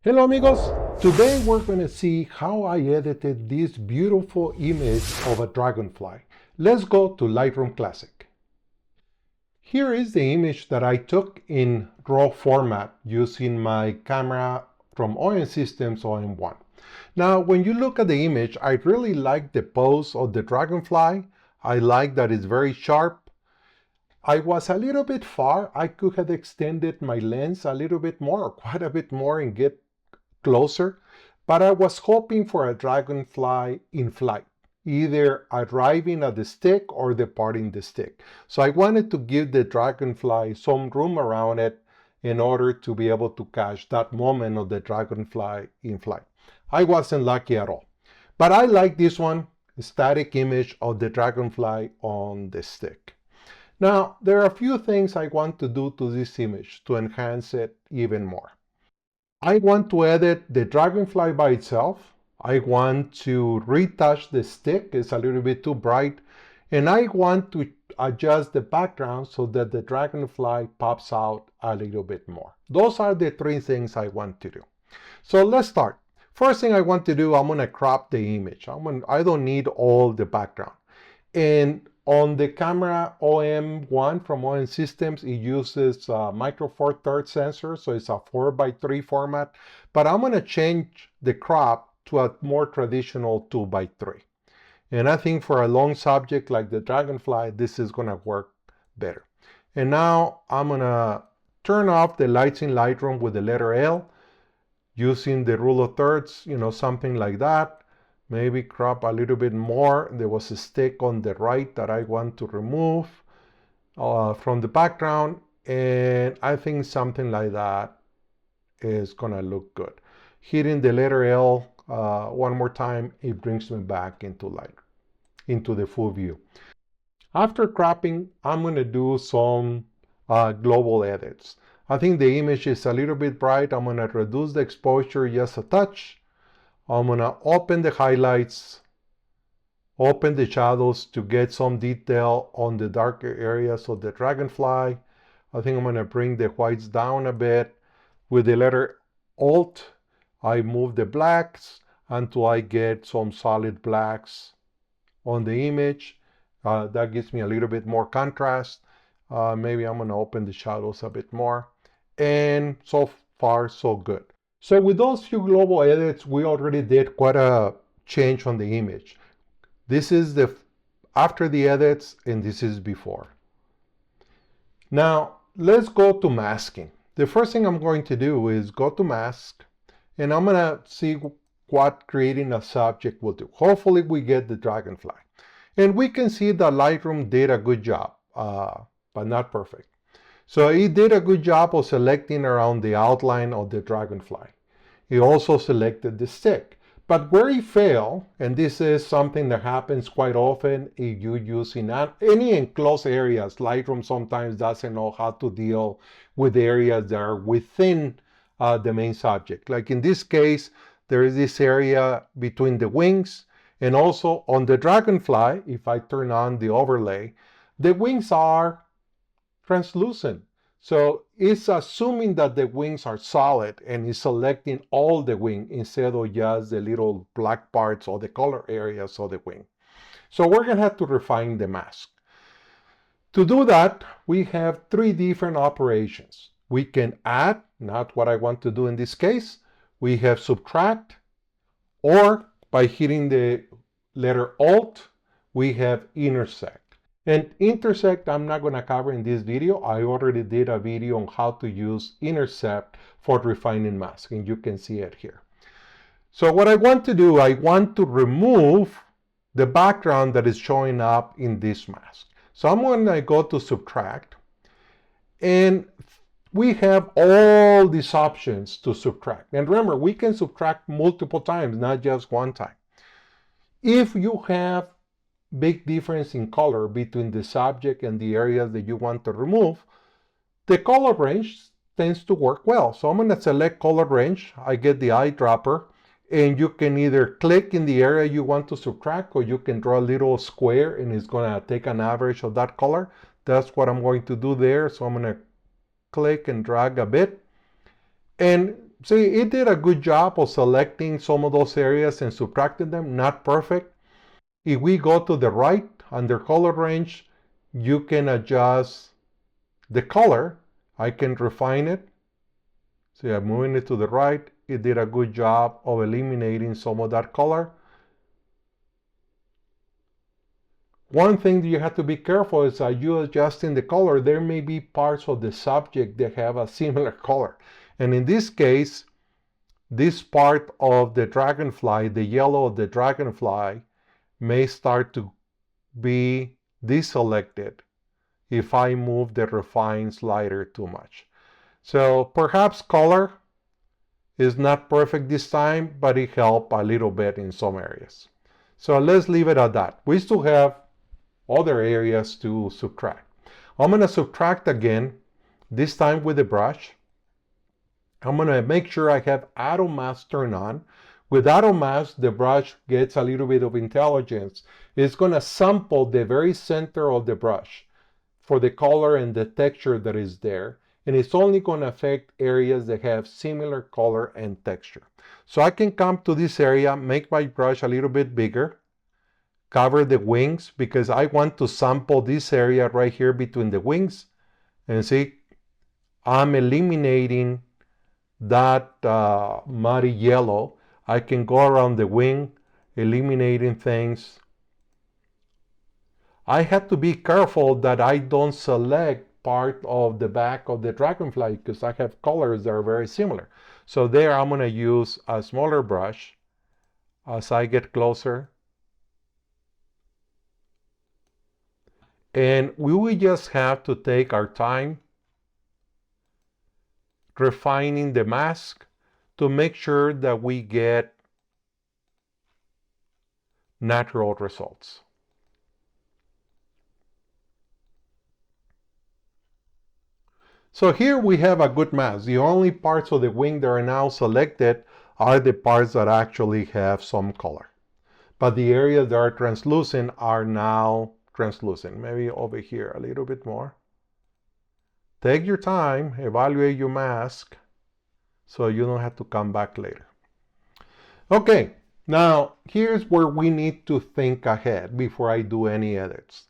Hello amigos! Today we're going to see how I edited this beautiful image of a dragonfly. Let's go to Lightroom Classic. Here is the image that I took in RAW format using my camera from OM Systems OM1. Now when you look at the image, I really like the pose of the dragonfly. I like that it's very sharp. I was a little bit far. I could have extended my lens a little bit more, quite a bit more, and get closer, but I was hoping for a dragonfly in flight, either arriving at the stick or departing the stick. So I wanted to give the dragonfly some room around it in order to be able to catch that moment of the dragonfly in flight. I wasn't lucky at all, but I like this one, static image of the dragonfly on the stick. Now, there are a few things I want to do to this image to enhance it even more. I want to edit the dragonfly by itself. I want to retouch the stick, it's a little bit too bright. And I want to adjust the background so that the dragonfly pops out a little bit more. Those are the three things I want to do. So let's start. First thing I want to do, I'm going to crop the image. I don't need all the background. And on the camera OM1 from OM Systems, it uses a micro four thirds sensor, so it's a 4:3 format. But I'm going to change the crop to a more traditional 2:3. And I think for a long subject like the dragonfly, this is going to work better. And now I'm going to turn off the lights in Lightroom with the letter L, using the rule of thirds, something like that. Maybe crop a little bit more. There was a stick on the right that I want to remove from the background. And I think something like that is gonna look good. Hitting the letter L one more time, it brings me back into the full view. After cropping, I'm gonna do some global edits. I think the image is a little bit bright. I'm gonna reduce the exposure just a touch. I'm going to open the highlights, open the shadows to get some detail on the darker areas of the dragonfly. I think I'm going to bring the whites down a bit. With the letter Alt, I move the blacks until I get some solid blacks on the image. That gives me a little bit more contrast. Maybe I'm going to open the shadows a bit more. And so far, so good. So with those few global edits, we already did quite a change on the image. This is the after the edits, and this is before. Now, let's go to masking. The first thing I'm going to do is go to mask, and I'm going to see what creating a subject will do. Hopefully we get the dragonfly. And we can see that Lightroom did a good job, but not perfect. So it did a good job of selecting around the outline of the dragonfly. It also selected the stick. But where it failed, and this is something that happens quite often if you use in any enclosed areas, Lightroom sometimes doesn't know how to deal with areas that are within the main subject. Like in this case, there is this area between the wings, and also on the dragonfly, if I turn on the overlay, the wings are translucent. So it's assuming that the wings are solid and is selecting all the wing instead of just the little black parts or the color areas of the wing. So we're going to have to refine the mask. To do that, we have three different operations. We can add, not what I want to do in this case. We have subtract, or by hitting the letter Alt, we have intersect. And intersect, I'm not going to cover in this video. I already did a video on how to use intersect for refining mask, and you can see it here. So what I want to do, I want to remove the background that is showing up in this mask. So I'm going to go to subtract, and we have all these options to subtract. And remember, we can subtract multiple times, not just one time. If you have big difference in color between the subject and the areas that you want to remove, the color range tends to work well. So I'm going to select color range. I get the eyedropper, and you can either click in the area you want to subtract, or you can draw a little square and it's going to take an average of that color. That's what I'm going to do there. So I'm going to click and drag a bit. And see, it did a good job of selecting some of those areas and subtracting them. Not perfect. If we go to the right under color range, you can adjust the color. I can refine it. See, I'm moving it to the right. It did a good job of eliminating some of that color. One thing that you have to be careful is that you adjusting the color, there may be parts of the subject that have a similar color. And in this case, this part of the dragonfly, the yellow of the dragonfly, may start to be deselected if I move the refine slider too much. So perhaps color is not perfect this time, but it helped a little bit in some areas. So let's leave it at that. We still have other areas to subtract. I'm going to subtract again, this time with the brush. I'm going to make sure I have auto mask turned on. With auto mask, the brush gets a little bit of intelligence. It's going to sample the very center of the brush for the color and the texture that is there. And it's only going to affect areas that have similar color and texture. So I can come to this area, make my brush a little bit bigger, cover the wings because I want to sample this area right here between the wings. And see, I'm eliminating that muddy yellow. I can go around the wing, eliminating things. I have to be careful that I don't select part of the back of the dragonfly because I have colors that are very similar. So there I'm going to use a smaller brush as I get closer. And we will just have to take our time refining the mask to make sure that we get natural results. So here we have a good mask. The only parts of the wing that are now selected are the parts that actually have some color. But the areas that are translucent are now translucent. Maybe over here a little bit more. Take your time, evaluate your mask so you don't have to come back later. Okay, now here's where we need to think ahead before I do any edits.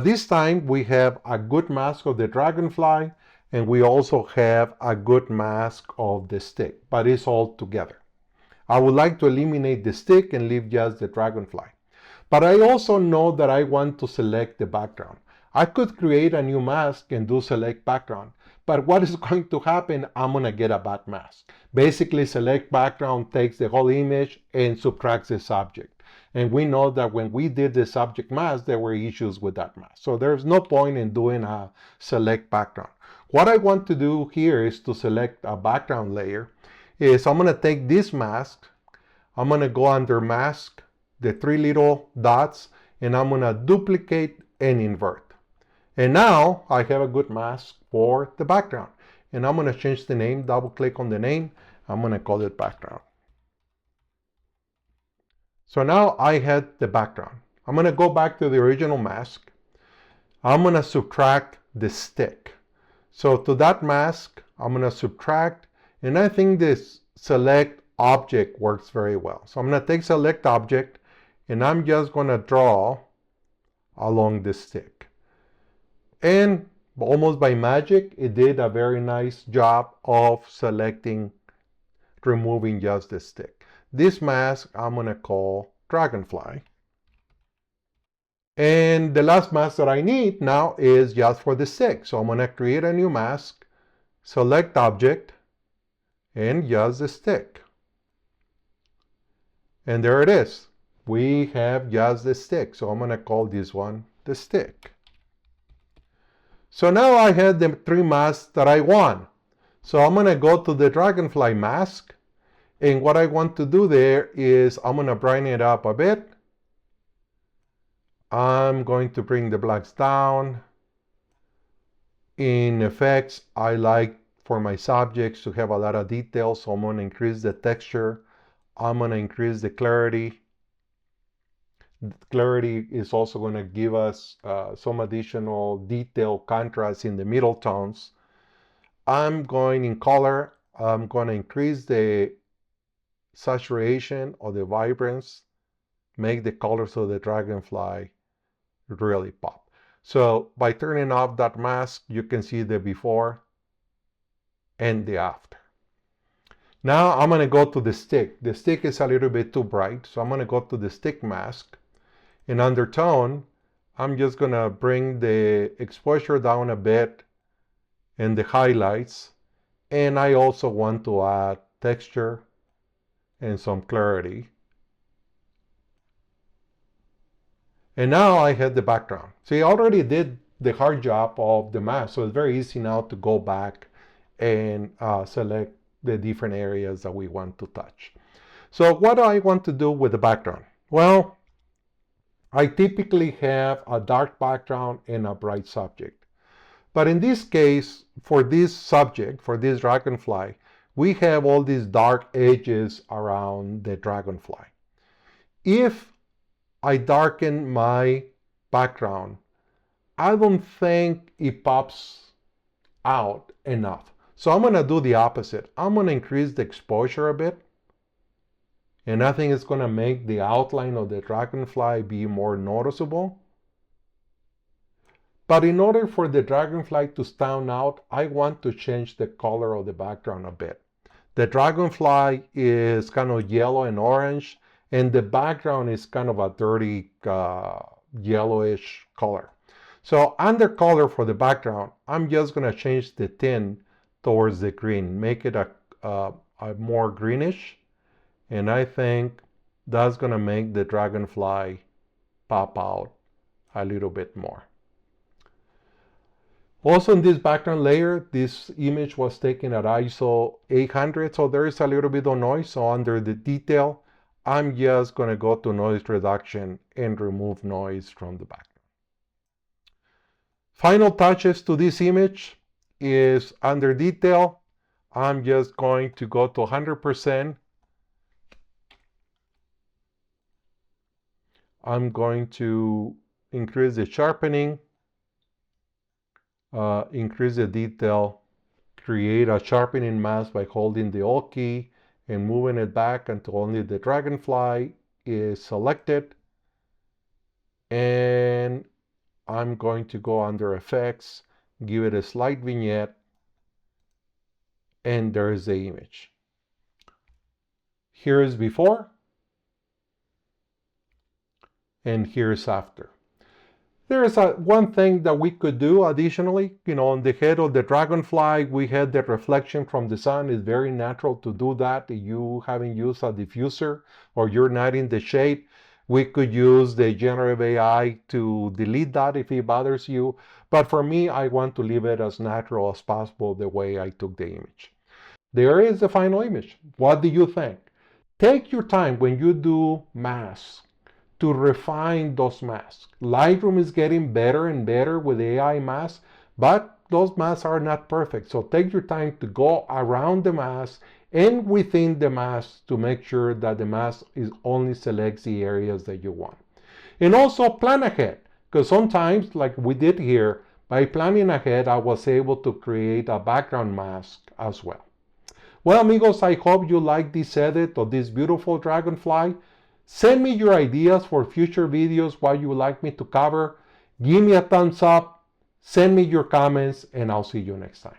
This time we have a good mask of the dragonfly and we also have a good mask of the stick, but it's all together. I would like to eliminate the stick and leave just the dragonfly. But I also know that I want to select the background. I could create a new mask and do select background, but what is going to happen? I'm going to get a bad mask. Basically, select background takes the whole image and subtracts the subject. And we know that when we did the subject mask, there were issues with that mask. So there's no point in doing a select background. What I want to do here is to select a background layer. I'm going to take this mask. I'm going to go under mask, the three little dots, and I'm going to duplicate and invert. And now I have a good mask for the background. And I'm going to change the name, double click on the name. I'm going to call it background. So now I had the background. I'm going to go back to the original mask. I'm going to subtract the stick. So to that mask, I'm going to subtract, and I think this select object works very well. So I'm going to take select object, and I'm just going to draw along the stick. And almost by magic, it did a very nice job of selecting, removing just the stick. This mask I'm going to call dragonfly. And the last mask that I need now is just for the stick. So I'm going to create a new mask, select object, and just the stick. And there it is. We have just the stick. So I'm going to call this one the stick. So now I have the three masks that I want. So I'm going to go to the dragonfly mask. And what I want to do there is I'm going to brighten it up a bit. I'm going to bring the blacks down. In effects, I like for my subjects to have a lot of detail, so I'm going to increase the texture. I'm going to increase the clarity. The clarity is also going to give us some additional detail contrast in the middle tones. I'm going in color. I'm going to increase the saturation or the vibrance, make the colors of the dragonfly really pop. So by turning off that mask, you can see the before and the after. Now I'm going to go to the stick. The stick is a little bit too bright, so I'm going to go to the stick mask. In undertone, I'm just going to bring the exposure down a bit and the highlights. And I also want to add texture and some clarity. And now I have the background. See, I already did the hard job of the mask, so it's very easy now to go back and select the different areas that we want to touch. So what do I want to do with the background? Well, I typically have a dark background and a bright subject. But in this case, for this subject, for this dragonfly, we have all these dark edges around the dragonfly. If I darken my background, I don't think it pops out enough. So I'm going to do the opposite. I'm going to increase the exposure a bit. And I think it's going to make the outline of the dragonfly be more noticeable. But in order for the dragonfly to stand out, I want to change the color of the background a bit. The dragonfly is kind of yellow and orange, and the background is kind of a dirty yellowish color. So under color for the background, I'm just going to change the tint towards the green, make it a more greenish, and I think that's going to make the dragonfly pop out a little bit more. Also in this background layer, this image was taken at ISO 800, so there is a little bit of noise. So under the detail, I'm just going to go to noise reduction and remove noise from the background. Final touches to this image is under detail. I'm just going to go to 100%. I'm going to increase the sharpening, increase the detail, create a sharpening mask by holding the Alt key and moving it back until only the dragonfly is selected. And I'm going to go under effects, give it a slight vignette, and there's the image. Here is before, and here's after. There's one thing that we could do additionally, on the head of the dragonfly, we had the reflection from the sun. It's very natural to do that. If you haven't used a diffuser or you're not in the shade, we could use the generative AI to delete that if it bothers you. But for me, I want to leave it as natural as possible the way I took the image. There is the final image. What do you think? Take your time when you do masks to refine those masks. Lightroom is getting better and better with AI masks, but those masks are not perfect. So take your time to go around the mask and within the mask to make sure that the mask only selects the areas that you want. And also plan ahead, because sometimes, like we did here, by planning ahead, I was able to create a background mask as well. Well, amigos, I hope you like this edit of this beautiful dragonfly. Send me your ideas for future videos, what you would like me to cover. Give me a thumbs up, send me your comments, and I'll see you next time.